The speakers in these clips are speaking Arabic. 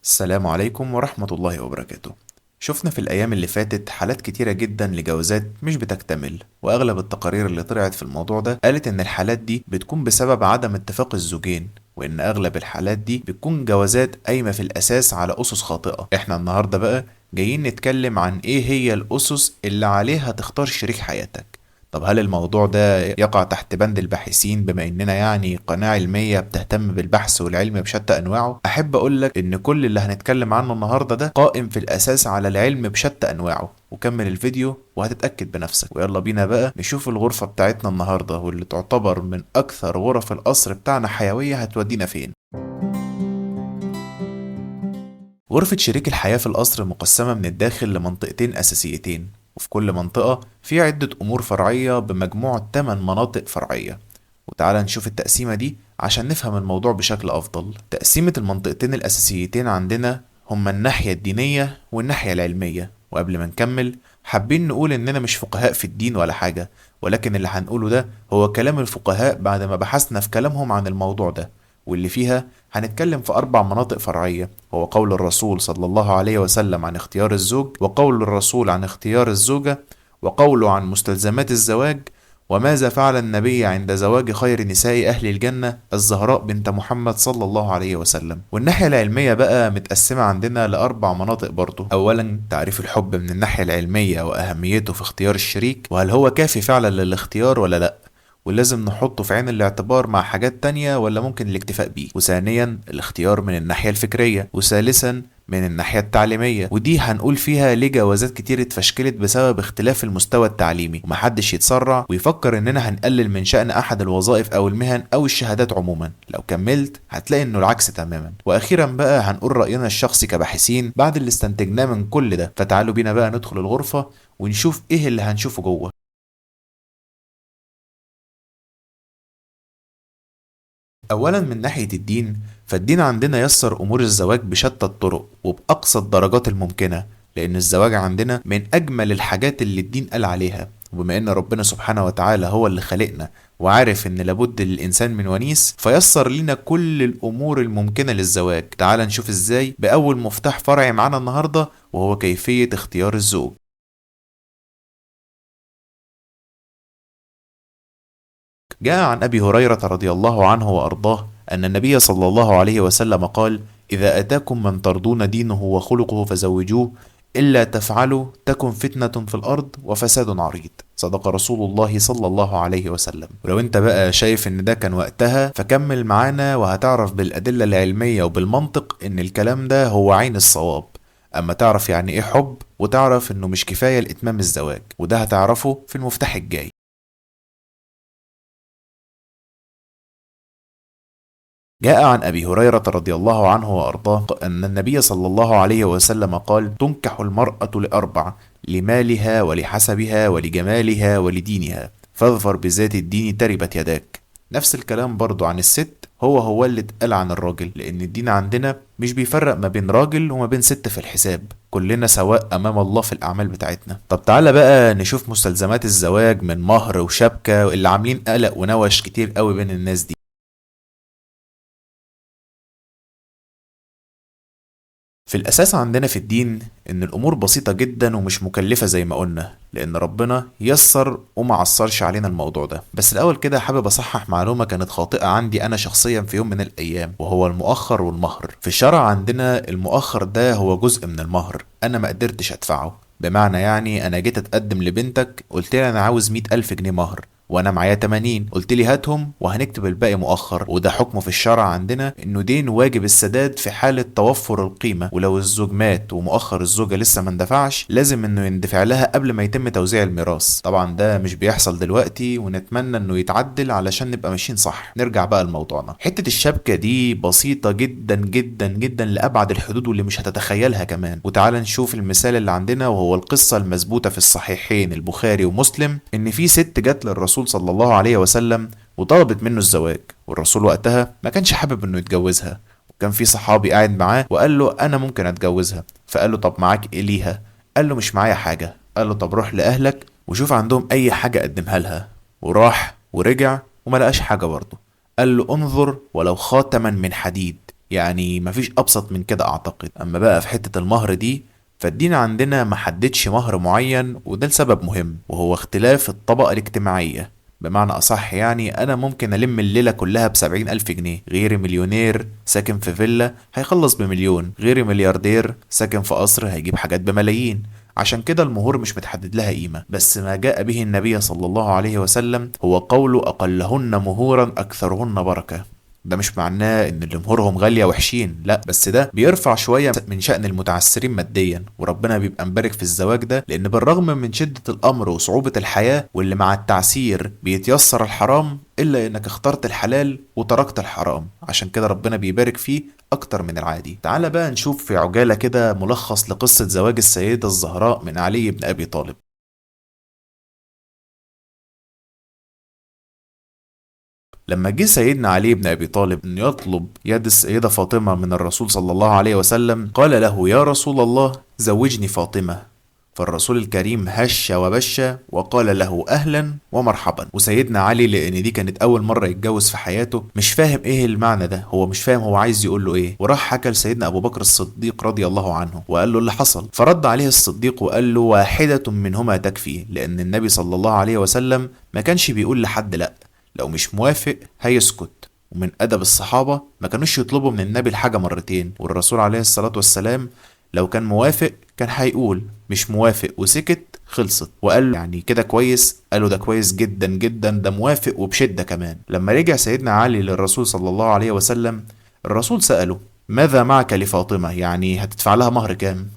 السلام عليكم ورحمة الله وبركاته. شفنا في الأيام اللي فاتت حالات كتيرة جدا لجوازات مش بتكتمل، وأغلب التقارير اللي طلعت في الموضوع ده قالت إن الحالات دي بتكون بسبب عدم اتفاق الزوجين، وإن أغلب الحالات دي بتكون جوازات قايمة في الأساس على أسس خاطئة. إحنا النهاردة بقى جايين نتكلم عن إيه هي الأسس اللي عليها تختار شريك حياتك. طب هل الموضوع ده يقع تحت بند الباحثين، بما اننا يعني قناة علمية بتهتم بالبحث والعلم بشتى انواعه؟ احب اقولك ان كل اللي هنتكلم عنه النهاردة ده قائم في الاساس على العلم بشتى انواعه. وكمل الفيديو وهتتأكد بنفسك. ويلا بينا بقى نشوف الغرفة بتاعتنا النهاردة، واللي تعتبر من اكثر غرف القصر بتاعنا حيوية، هتودينا فين. غرفة شريك الحياة في القصر مقسمة من الداخل لمنطقتين أساسيتين، وفي كل منطقة في عدة أمور فرعية بمجموع 8 مناطق فرعية. وتعالى نشوف التقسيمة دي عشان نفهم الموضوع بشكل أفضل. تقسيمة المنطقتين الأساسيتين عندنا هما الناحية الدينية والناحية العلمية. وقبل ما نكمل حابين نقول إننا مش فقهاء في الدين ولا حاجة، ولكن اللي هنقوله ده هو كلام الفقهاء بعد ما بحثنا في كلامهم عن الموضوع ده، واللي فيها هنتكلم في 4 مناطق فرعية. هو قول الرسول صلى الله عليه وسلم عن اختيار الزوج، وقول الرسول عن اختيار الزوجة، وقوله عن مستلزمات الزواج، وماذا فعل النبي عند زواج خير نساء أهل الجنة الزهراء بنت محمد صلى الله عليه وسلم. والناحية العلمية بقى متقسمة عندنا ل4 مناطق برضو. أولا تعريف الحب من الناحية العلمية وأهميته في اختيار الشريك، وهل هو كافي فعلا للاختيار ولا لأ، ولازم نحطه في عين الاعتبار مع حاجات تانية ولا ممكن الاكتفاء بيه. وثانيا الاختيار من الناحية الفكرية. وثالثا من الناحية التعليمية، ودي هنقول فيها ليه جوازات كتير اتفشكلت بسبب اختلاف المستوى التعليمي، ومحدش يتسرع ويفكر اننا هنقلل من شأن احد الوظائف او المهن او الشهادات عموما. لو كملت هتلاقي انه العكس تماما. واخيرا بقى هنقول رأينا الشخصي كباحثين بعد اللي استنتجناه من كل ده. فتعالوا بينا بقى ندخل الغرفة ونشوف ايه اللي هنشوفه جوه. أولا من ناحية الدين، فالدين عندنا يسر أمور الزواج بشتى الطرق وبأقصى الدرجات الممكنة، لأن الزواج عندنا من أجمل الحاجات اللي الدين قال عليها. وبما أن ربنا سبحانه وتعالى هو اللي خلقنا وعارف أن لابد للإنسان من ونيس، فيسر لنا كل الأمور الممكنة للزواج. تعال نشوف إزاي بأول مفتاح فرعي معانا النهاردة، وهو كيفية اختيار الزوج. جاء عن أبي هريرة رضي الله عنه وأرضاه أن النبي صلى الله عليه وسلم قال: إذا أتاكم من ترضون دينه وخلقه فزوجوه، إلا تفعلوا تكن فتنة في الأرض وفساد عريض. صدق رسول الله صلى الله عليه وسلم. ولو انت بقى شايف ان ده كان وقتها، فكمل معانا وهتعرف بالأدلة العلمية وبالمنطق ان الكلام ده هو عين الصواب. اما تعرف يعني ايه حب، وتعرف انه مش كفاية لإتمام الزواج، وده هتعرفه في المفتاح الجاي. جاء عن أبي هريرة رضي الله عنه وأرضاه أن النبي صلى الله عليه وسلم قال: تنكح المرأة لأربع: لمالها ولحسبها ولجمالها ولدينها، فاظفر بذات الدين تربت يداك. نفس الكلام برضو عن الست هو اللي اتقال عن الراجل، لأن الدين عندنا مش بيفرق ما بين راجل وما بين ست في الحساب، كلنا سواء أمام الله في الأعمال بتاعتنا. طب تعالى بقى نشوف مستلزمات الزواج من مهر وشبكة، اللي عاملين قلق ونوش كتير قوي بين الناس دي. في الأساس عندنا في الدين إن الأمور بسيطة جدا ومش مكلفة زي ما قلنا، لأن ربنا يسر وما عصرش علينا الموضوع ده. بس الأول كده حابب أصحح معلومة كانت خاطئة عندي أنا شخصيا في يوم من الأيام، وهو المؤخر والمهر. في الشرع عندنا المؤخر ده هو جزء من المهر أنا ما قدرتش أدفعه. بمعنى يعني أنا جيت أتقدم لبنتك، قلت لي أنا عاوز 100,000 جنيه مهر، وانا معايا 80، قلت لي هاتهم وهنكتب الباقي مؤخر. وده حكمه في الشرع عندنا انه دين واجب السداد في حالة توفر القيمة، ولو الزوج مات ومؤخر الزوجة لسه ما اندفعش لازم انه يندفع لها قبل ما يتم توزيع الميراث. طبعا ده مش بيحصل دلوقتي، ونتمنى انه يتعدل علشان نبقى ماشيين صح. نرجع بقى لموضوعنا. حتة الشبكة دي بسيطة جدا جدا جدا لأبعد الحدود واللي مش هتتخيلها كمان. وتعال نشوف المثال اللي عندنا، وهو القصة المثبوتة في الصحيحين البخاري ومسلم، ان في ست جت للرسول صلى الله عليه وسلم وطلبت منه الزواج، والرسول وقتها ما كانش حابب انه يتجوزها. وكان في صحابي قاعد معاه وقال له انا ممكن اتجوزها. فقال له طب معاك ايه ليها؟ قال له مش معايا حاجة. قال له طب روح لاهلك وشوف عندهم اي حاجة قدمها لها. وراح ورجع وما لقاش حاجة برضه. قال له انظر ولو خاتما من حديد، يعني مفيش ابسط من كده اعتقد. اما بقى في حتة المهر دي، فالدين عندنا محددش مهر معين، وده لسبب مهم وهو اختلاف الطبقة الاجتماعية. بمعنى أصح يعني أنا ممكن ألم الليلة كلها ب70,000 جنيه، غيري مليونير ساكن في فيلا هيخلص ب1,000,000، غيري ملياردير ساكن في قصر هيجيب حاجات بملايين. عشان كده المهور مش متحدد لها قيمة، بس ما جاء به النبي صلى الله عليه وسلم هو قول أقلهن مهورا أكثرهن بركة. ده مش معناه ان اللي مهورهم غالية وحشين، لا، بس ده بيرفع شوية من شأن المتعسرين ماديا، وربنا بيبقى مبارك في الزواج ده، لان بالرغم من شدة الامر وصعوبة الحياة واللي مع التعسير بيتيسر الحرام، الا انك اخترت الحلال وتركت الحرام، عشان كده ربنا بيبارك فيه اكتر من العادي. تعال بقى نشوف في عجالة كده ملخص لقصة زواج السيدة الزهراء من علي بن ابي طالب. لما جه سيدنا علي بن أبي طالب أن يطلب يد السيدة فاطمة من الرسول صلى الله عليه وسلم، قال له: يا رسول الله، زوجني فاطمة. فالرسول الكريم هش وبش وقال له: أهلا ومرحبا. وسيدنا علي لأن دي كانت أول مرة يتجوز في حياته مش فاهم إيه المعنى ده، هو مش فاهم هو عايز يقول له إيه، وراح حكى لسيدنا أبو بكر الصديق رضي الله عنه وقال له اللي حصل. فرد عليه الصديق وقال له: واحدة منهما تكفي، لأن النبي صلى الله عليه وسلم ما كانش بيقول لحد لأ، لو مش موافق هيسكت. ومن أدب الصحابة ما كانوش يطلبوا من النبي الحاجة مرتين، والرسول عليه الصلاة والسلام لو كان موافق كان هيقول، مش موافق وسكت خلصت. وقال له: يعني كده كويس؟ قالوا: ده كويس جدا جدا، ده موافق وبشدة كمان. لما رجع سيدنا علي للرسول صلى الله عليه وسلم، الرسول سأله: ماذا معك لفاطمة؟ يعني هتدفع لها مهر كام؟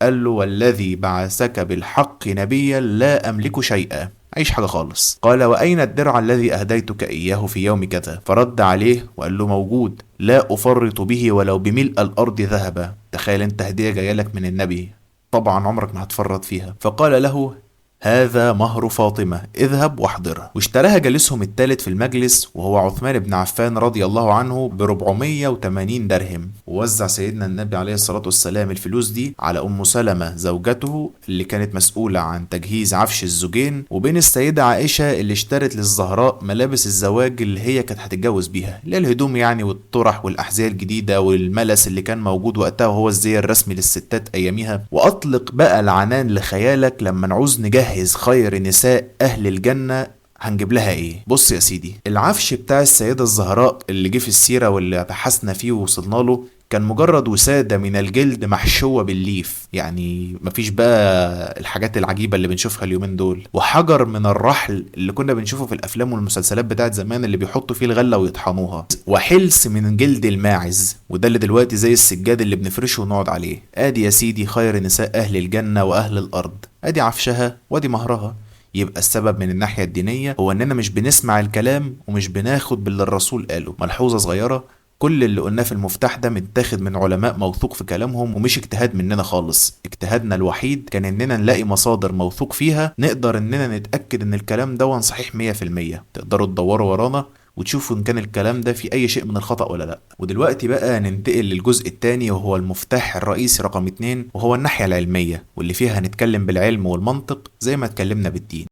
قال له: والذي بعثك بالحق نبيا لا أملك شيئا، أيش حاجة خالص. قال: وأين الدرع الذي أهديتك إياه في يوم كذا؟ فرد عليه وقال له: موجود، لا أفرط به ولو بملء الأرض ذهبا. تخيل أنت هدية جاية لك من النبي، طبعا عمرك ما هتفرط فيها. فقال له: هذا مهر فاطمة، اذهب واحضرها. واشتراها جالسهم الثالث في المجلس وهو عثمان بن عفان رضي الله عنه ب480 درهم. ووزع سيدنا النبي عليه الصلاة والسلام الفلوس دي على أم سلمة زوجته اللي كانت مسؤولة عن تجهيز عفش الزوجين، وبين السيدة عائشة اللي اشترت للزهراء ملابس الزواج اللي هي كانت هتتجوز بيها، اللي هي الهدوم يعني والطرح والأحذية الجديدة والملس اللي كان موجود وقتها وهو الزي الرسمي للستات أياميها. وأطلق بقى العنان لخيالك لما نعوز نجهز خير نساء أهل الجنة هنجيب لها ايه. بص يا سيدي، العفش بتاع السيدة الزهراء اللي جه في السيرة واللي بحثنا فيه ووصلنا له كان مجرد وسادة من الجلد محشوة بالليف، يعني مفيش بقى الحاجات العجيبة اللي بنشوفها اليومين دول، وحجر من الرحل اللي كنا بنشوفه في الأفلام والمسلسلات بتاعت زمان اللي بيحطوا فيه الغلة ويطحنوها، وحلس من جلد الماعز، وده اللي دلوقتي زي السجاد اللي بنفرشه ونقعد عليه. ادي يا سيدي خير نساء أهل الجنة وأهل الأرض، ادي عفشها وادي مهرها. يبقى السبب من الناحية الدينية هو اننا مش بنسمع الكلام ومش بناخد باللي الرسول قاله. ملحوظة صغيرة، كل اللي قلناه في المفتاح ده متاخد من علماء موثوق في كلامهم ومش اجتهاد مننا خالص. اجتهادنا الوحيد كان اننا نلاقي مصادر موثوق فيها نقدر اننا نتأكد ان الكلام ده صحيح 100%. تقدروا تدوروا ورانا وتشوفوا ان كان الكلام ده في اي شيء من الخطأ ولا لا. ودلوقتي بقى ننتقل للجزء الثاني وهو المفتاح الرئيسي رقم 2، وهو الناحية العلمية، واللي فيها هنتكلم بالعلم والمنطق زي ما اتكلمنا بالدين.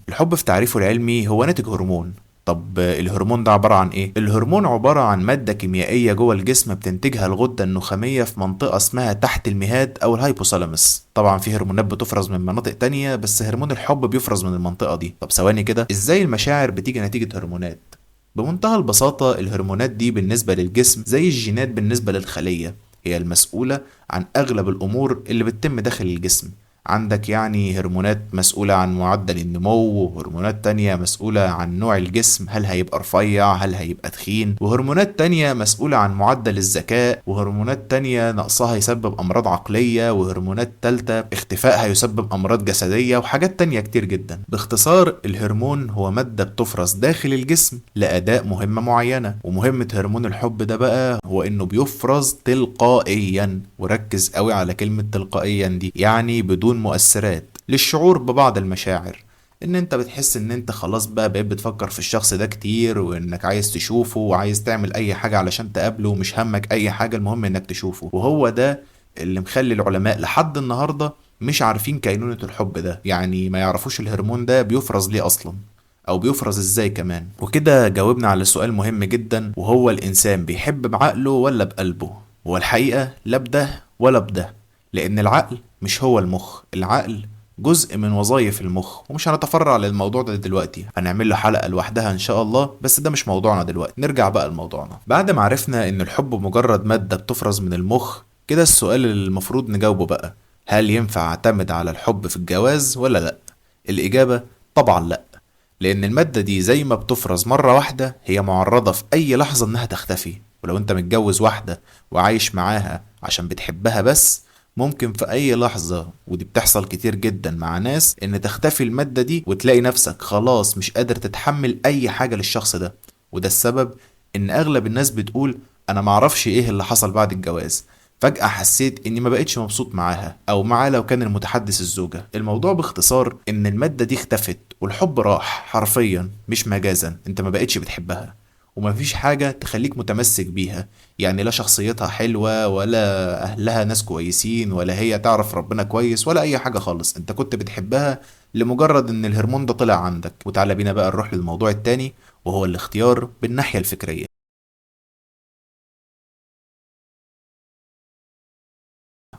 الحب في تعريفه العلمي هو ناتج هرمون. طب الهرمون ده عبارة عن ايه؟ الهرمون عبارة عن مادة كيميائية جوه الجسم بتنتجها الغدة النخامية في منطقة اسمها تحت المهاد او الهايبوثالاموس. طبعا في هرمونات بتفرز من مناطق تانية، بس هرمون الحب بيفرز من المنطقة دي. طب ثواني كده، ازاي المشاعر بتيجي نتيجة هرمونات؟ بمنتهى البساطة، الهرمونات دي بالنسبة للجسم زي الجينات بالنسبة للخلية، هي المسؤولة عن اغلب الامور اللي بتتم داخل الجسم. عندك يعني هرمونات مسؤولة عن معدل النمو، وهرمونات تانية مسؤولة عن نوع الجسم، هل هيبقى رفيع هل هيبقى تخين، وهرمونات تانية مسؤولة عن معدل الذكاء، وهرمونات تانية نقصها يسبب أمراض عقلية، وهرمونات تالتة اختفائها يسبب أمراض جسدية، وحاجات تانية كتير جدا. باختصار، الهرمون هو مادة بتفرز داخل الجسم لأداء مهمة معينة، ومهمة هرمون الحب ده بقى هو إنه بيفرز تلقائيا. وركز قوي على كلمة تلقائيا دي، يعني بدون مؤثرات، للشعور ببعض المشاعر، ان انت بتحس ان انت خلاص بقى بقيت بتفكر في الشخص ده كتير، وانك عايز تشوفه وعايز تعمل اي حاجة علشان تقابله، ومش همك اي حاجة، المهم انك تشوفه. وهو ده اللي مخلي العلماء لحد النهاردة مش عارفين كينونة الحب ده، يعني ما يعرفوش الهرمون ده بيفرز ليه اصلا. او بيفرز ازاي كمان. وكده جاوبنا على سؤال مهم جدا، وهو الانسان بيحب بعقله ولا بقلبه؟ هو الحقيقة لا بده ولا بده، لان العقل مش هو المخ، العقل جزء من وظائف المخ، ومش هنتفرع للموضوع ده دلوقتي، هنعمل له حلقة لوحدها ان شاء الله، بس ده مش موضوعنا دلوقتي. نرجع بقى لموضوعنا. بعد ما عرفنا ان الحب مجرد مادة بتفرز من المخ، كده السؤال اللي المفروض نجاوبه بقى، هل ينفع اعتمد على الحب في الجواز ولا لا؟ الإجابة طبعا لا، لأن المادة دي زي ما بتفرز مرة واحدة، هي معرضة في أي لحظة إنها تختفي. ولو أنت متجوز واحدة وعايش معاها عشان بتحبها بس، ممكن في أي لحظة، ودي بتحصل كتير جدا مع ناس، إن تختفي المادة دي وتلاقي نفسك خلاص مش قادر تتحمل أي حاجة للشخص ده. وده السبب إن أغلب الناس بتقول أنا معرفش إيه اللي حصل بعد الجواز، فجأة حسيت إني ما بقتش مبسوط معاها أو معاه لو كان المتحدث الزوجة. الموضوع باختصار إن المادة دي اختفت والحب راح حرفيا مش مجازا، أنت ما بقتش بتحبها، ومفيش حاجة تخليك متمسك بيها. يعني لا شخصيتها حلوة، ولا أهلها ناس كويسين، ولا هي تعرف ربنا كويس، ولا أي حاجة خالص. أنت كنت بتحبها لمجرد إن الهرمون ده طلع عندك. وتعالى بينا بقى نروح للموضوع التاني، وهو الاختيار بالناحية الفكرية.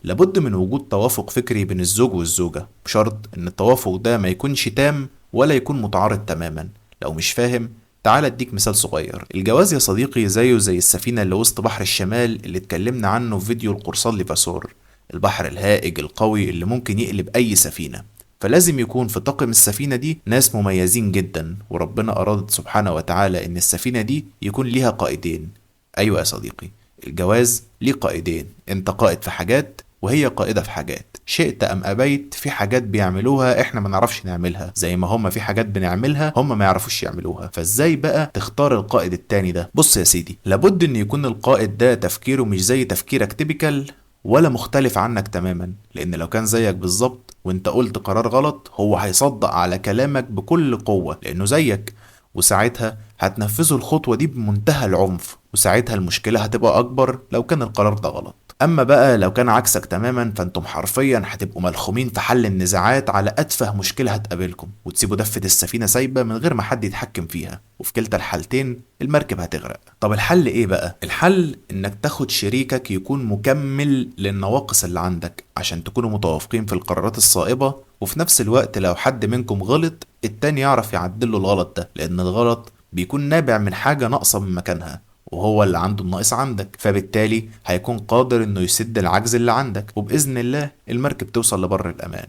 لابد من وجود توافق فكري بين الزوج والزوجة، بشرط ان التوافق ده ما يكونش تام ولا يكون متعارض تماما. لو مش فاهم، تعال اديك مثال صغير. الجواز يا صديقي زيه زي السفينة اللي وسط بحر الشمال اللي اتكلمنا عنه في فيديو القرصان لفاسور، البحر الهائج القوي اللي ممكن يقلب اي سفينة. فلازم يكون في طاقم السفينة دي ناس مميزين جدا، وربنا أراد سبحانه وتعالى إن السفينة دي يكون ليها قائدين. أيوة يا صديقي، الجواز ليه قائدين، انت قائد في حاجات وهي قائدة في حاجات. شئت أم أبيت، في حاجات بيعملوها إحنا ما نعرفش نعملها، زي ما هما في حاجات بنعملها هما ما يعرفوش يعملوها. فإزاي بقى تختار القائد التاني ده؟ بص يا سيدي، لابد إن يكون القائد ده تفكيره مش زي تفكيرك تيبيكال، ولا مختلف عنك تماما. لأن لو كان زيك بالظبط وانت قلت قرار غلط، هو هيصدق على كلامك بكل قوة لأنه زيك، وساعتها هتنفذوا الخطوة دي بمنتهى العنف، وساعتها المشكلة هتبقى أكبر لو كان القرار ده غلط. أما بقى لو كان عكسك تماما، فانتم حرفيا هتبقوا ملخومين في حل النزاعات على أتفه مشكلة هتقابلكم، وتسيبوا دفة السفينة سايبة من غير ما حد يتحكم فيها، وفي كلتا الحالتين المركب هتغرق. طب الحل إيه بقى؟ الحل إنك تاخد شريكك يكون مكمل للنواقص اللي عندك، عشان تكونوا متوافقين في القرارات الصائبة، وفي نفس الوقت لو حد منكم غلط التاني يعرف يعدله الغلط ده، لأن الغلط بيكون نابع من حاجة ناقصة من مكانها، وهو اللي عنده الناقص عندك، فبالتالي هيكون قادر انه يسد العجز اللي عندك، وبإذن الله المركب توصل لبر الأمان.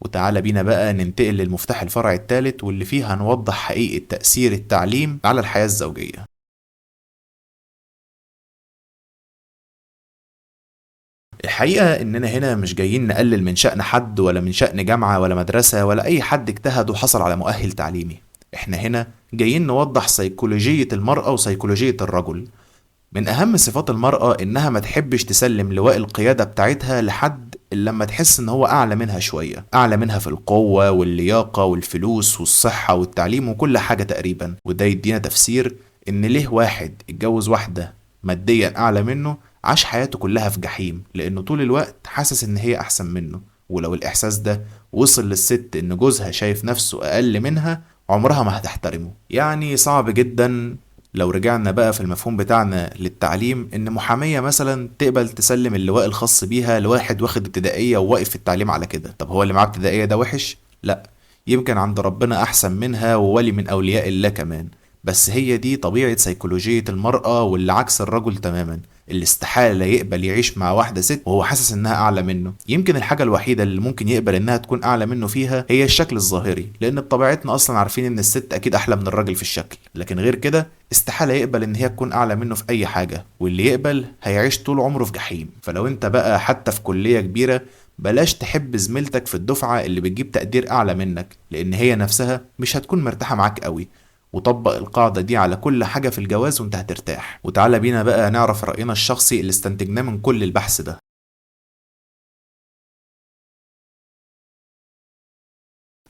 وتعالى بينا بقى ننتقل للمفتاح الفرعي الثالث، واللي فيه هنوضح حقيقة تأثير التعليم على الحياة الزوجية. الحقيقة إننا هنا مش جايين نقلل من شأن حد، ولا من شأن جامعة ولا مدرسة ولا أي حد اجتهد وحصل على مؤهل تعليمي. إحنا هنا جايين نوضح سيكولوجية المرأة وسيكولوجية الرجل. من أهم صفات المرأة إنها ما تحبش تسلم لواء القيادة بتاعتها لحد إلا لما تحس إن هو أعلى منها شوية، أعلى منها في القوة واللياقة والفلوس والصحة والتعليم وكل حاجة تقريبا. وده يدينا تفسير إن ليه واحد اتجوز واحدة ماديا أعلى منه عاش حياته كلها في جحيم، لأنه طول الوقت حاسس إن هي أحسن منه. ولو الإحساس ده وصل للست إن جوزها شايف نفسه أقل منها، عمرها ما هتحترمه. يعني صعب جدا لو رجعنا بقى في المفهوم بتاعنا للتعليم، ان محامية مثلا تقبل تسلم اللواء الخاص بيها لواحد واخد ابتدائية وواقف في التعليم على كده. طب هو اللي معاه ابتدائية ده وحش؟ لا، يمكن عند ربنا احسن منها وولي من اولياء الله كمان. بس هي دي طبيعة سيكولوجية المرأة، واللي عكس الرجل تماما، اللي استحالة يقبل يعيش مع واحدة ست وهو حاسس انها اعلى منه. يمكن الحاجة الوحيدة اللي ممكن يقبل انها تكون اعلى منه فيها هي الشكل الظاهري، لان بطبيعتنا اصلا عارفين ان الست اكيد احلى من الراجل في الشكل، لكن غير كده استحالة يقبل ان هي تكون اعلى منه في اي حاجة، واللي يقبل هيعيش طول عمره في جحيم. فلو انت بقى حتى في كلية كبيرة، بلاش تحب زميلتك في الدفعة اللي بتجيب تقدير اعلى منك، لان هي نفسها مش هتكون مرتاحة معاك قوي. وطبق القاعدة دي على كل حاجة في الجواز وانت هترتاح. وتعالى بينا بقى نعرف رأينا الشخصي اللي استنتجناه من كل البحث ده.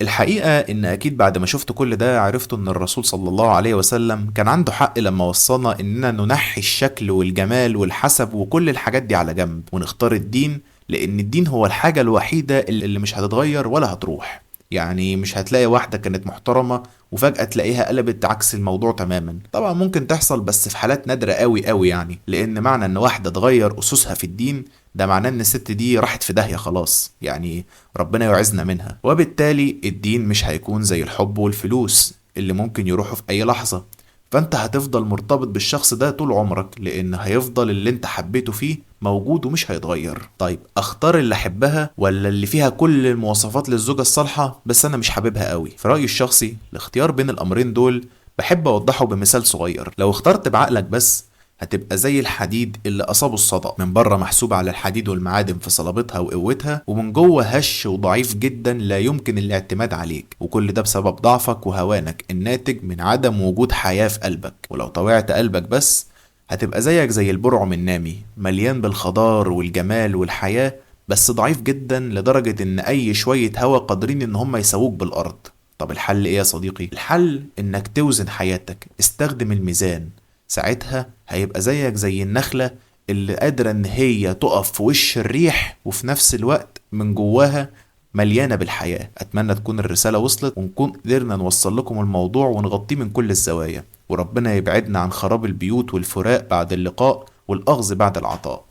الحقيقة إن أكيد بعد ما شفت كل ده عرفت إن الرسول صلى الله عليه وسلم كان عنده حق لما وصانا إننا ننحي الشكل والجمال والحسب وكل الحاجات دي على جنب، ونختار الدين، لأن الدين هو الحاجة الوحيدة اللي مش هتتغير ولا هتروح. يعني مش هتلاقي واحدة كانت محترمة وفجأة تلاقيها قلبت عكس الموضوع تماما. طبعا ممكن تحصل بس في حالات نادرة قوي قوي يعني، لأن معنى إن واحدة تغير أسسها في الدين ده معناه إن الست دي راحت في داهية خلاص، يعني ربنا يعزنا منها. وبالتالي الدين مش هيكون زي الحب والفلوس اللي ممكن يروحوا في أي لحظة. فانت هتفضل مرتبط بالشخص ده طول عمرك، لان هيفضل اللي انت حبيته فيه موجود ومش هيتغير. طيب اختار اللي احبها ولا اللي فيها كل المواصفات للزوجة الصالحة بس انا مش حاببها قوي؟ في رأيي الشخصي الاختيار بين الامرين دول بحب اوضحه بمثال صغير. لو اخترت بعقلك بس هتبقى زي الحديد اللي أصابه الصدأ، من بره محسوب على الحديد والمعادن في صلابتها وقوتها، ومن جوه هش وضعيف جدا لا يمكن الاعتماد عليك، وكل ده بسبب ضعفك وهوانك الناتج من عدم وجود حياة في قلبك. ولو طوعت قلبك بس هتبقى زيك زي البرعم النامي، مليان بالخضار والجمال والحياة، بس ضعيف جدا لدرجة ان اي شوية هوا قادرين ان هم يسووك بالارض. طب الحل ايه يا صديقي؟ الحل انك توزن حياتك، استخدم الميزان. ساعتها هيبقى زيك زي النخلة اللي قادرة ان هي تقف في وش الريح وفي نفس الوقت من جواها مليانة بالحياة. اتمنى تكون الرسالة وصلت ونكون قدرنا نوصل لكم الموضوع ونغطيه من كل الزوايا، وربنا يبعدنا عن خراب البيوت والفراق بعد اللقاء والأخذ بعد العطاء.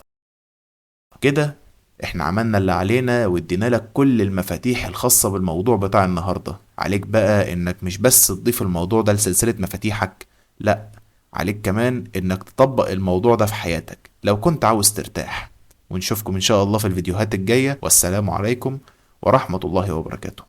كده احنا عملنا اللي علينا وادينا لك كل المفاتيح الخاصة بالموضوع بتاع النهاردة. عليك بقى انك مش بس تضيف الموضوع ده لسلسلة مفاتيحك، لا، عليك كمان انك تطبق الموضوع ده في حياتك لو كنت عاوز ترتاح. ونشوفكم ان شاء الله في الفيديوهات الجاية، والسلام عليكم ورحمة الله وبركاته.